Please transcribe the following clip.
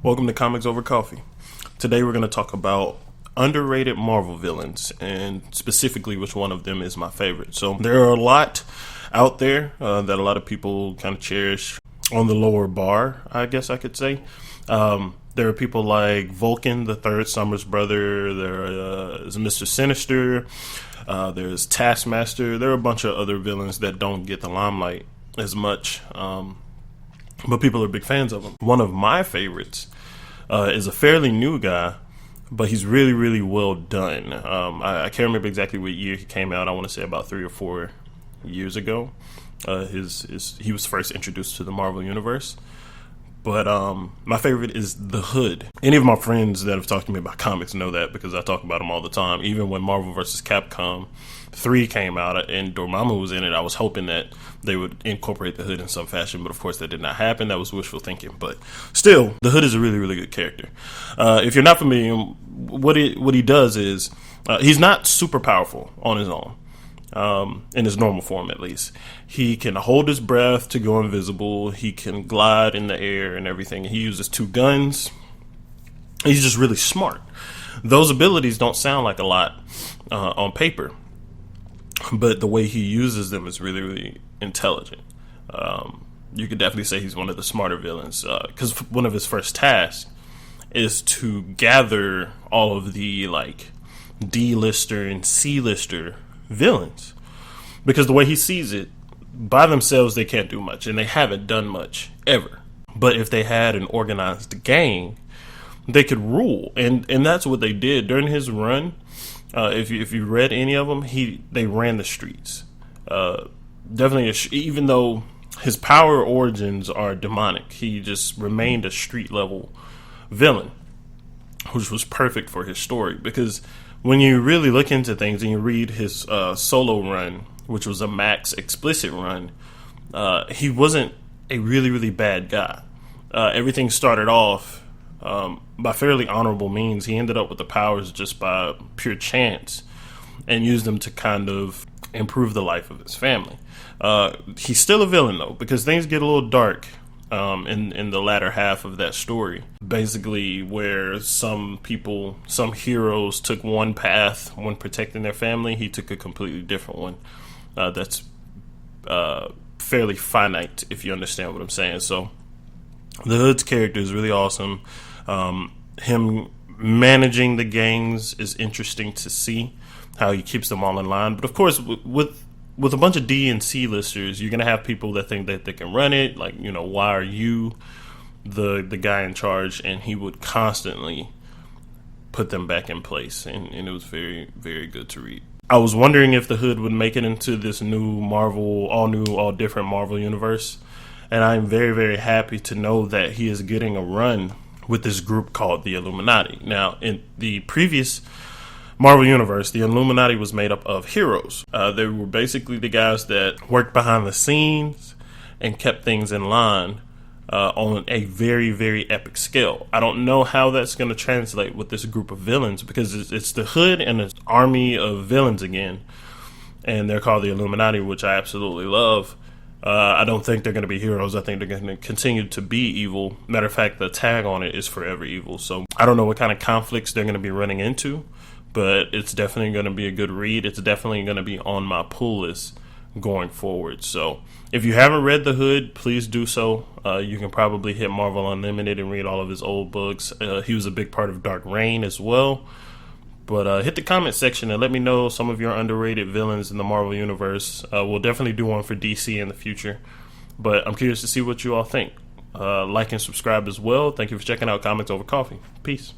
Welcome to Comics Over Coffee. Today we're going to talk about underrated Marvel villains, and specifically which one of them is my favorite. So there are a lot out there that a lot of people kind of cherish on the lower bar, I guess I could say. There are people like Vulcan, the Third Summers brother. There is Mr. Sinister. There's Taskmaster. There are a bunch of other villains that don't get the limelight as much, but people are big fans of them. One of my favorites is a fairly new guy, but he's really, really well done. I can't remember exactly what year he came out. I want to say about 3 or 4 years ago. He was first introduced to the Marvel Universe. But my favorite is The Hood. Any of my friends that have talked to me about comics know that, because I talk about them all the time. Even when Marvel vs. Capcom 3 came out and Dormammu was in it, I was hoping that they would incorporate the Hood in some fashion. But of course that did not happen. That was wishful thinking. But still, the Hood is a really, really good character. If you're not familiar, what he does is he's not super powerful on his own. In his normal form, at least. He can hold his breath to go invisible. He can glide in the air and everything. He uses 2 guns. He's just really smart. Those abilities don't sound like a lot on paper, but the way he uses them is really, really intelligent. You could definitely say he's one of the smarter villains, because one of his first tasks is to gather all of the D-lister and C-lister villains, because the way he sees it, by themselves they can't do much, and they haven't done much ever. But if they had an organized gang, they could rule, and that's what they did during his run. If you read any of them, they ran the streets. Definitely, even though his power origins are demonic, he just remained a street level villain, which was perfect for his story. Because when you really look into things and you read his solo run, which was a max explicit run, he wasn't a really, really bad guy. Everything started off by fairly honorable means. He ended up with the powers just by pure chance and used them to kind of improve the life of his family. He's still a villain, though, because things get a little dark in the latter half of that story. Basically, where some heroes took one path when protecting their family, he took a completely different one. That's fairly finite, if you understand what I'm saying. So the Hood's character is really awesome. Him managing the gangs is interesting to see, how he keeps them all in line. But of course, with a bunch of D and C listers, you're gonna have people that think that they can run it. Like, why are you the guy in charge? And he would constantly put them back in place, and it was very, very good to read. I was wondering if the Hood would make it into this new Marvel, all different Marvel universe, and I'm very, very happy to know that he is getting a run with this group called the Illuminati. Now, in the previous Marvel Universe, the Illuminati was made up of heroes. They were basically the guys that worked behind the scenes and kept things in line on a very, very epic scale. I don't know how that's going to translate with this group of villains, because it's the Hood and an army of villains again, and they're called the Illuminati, which I absolutely love. I don't think they're going to be heroes. I think they're going to continue to be evil. Matter of fact, the tag on it is forever evil. So I don't know what kind of conflicts they're going to be running into, but it's definitely going to be a good read. It's definitely going to be on my pull list going forward. So if you haven't read The Hood, please do so. You can probably hit Marvel Unlimited and read all of his old books. He was a big part of Dark Reign as well. But hit the comment section and let me know some of your underrated villains in the Marvel Universe. We'll definitely do one for DC in the future, but I'm curious to see what you all think. Like and subscribe as well. Thank you for checking out Comics Over Coffee. Peace.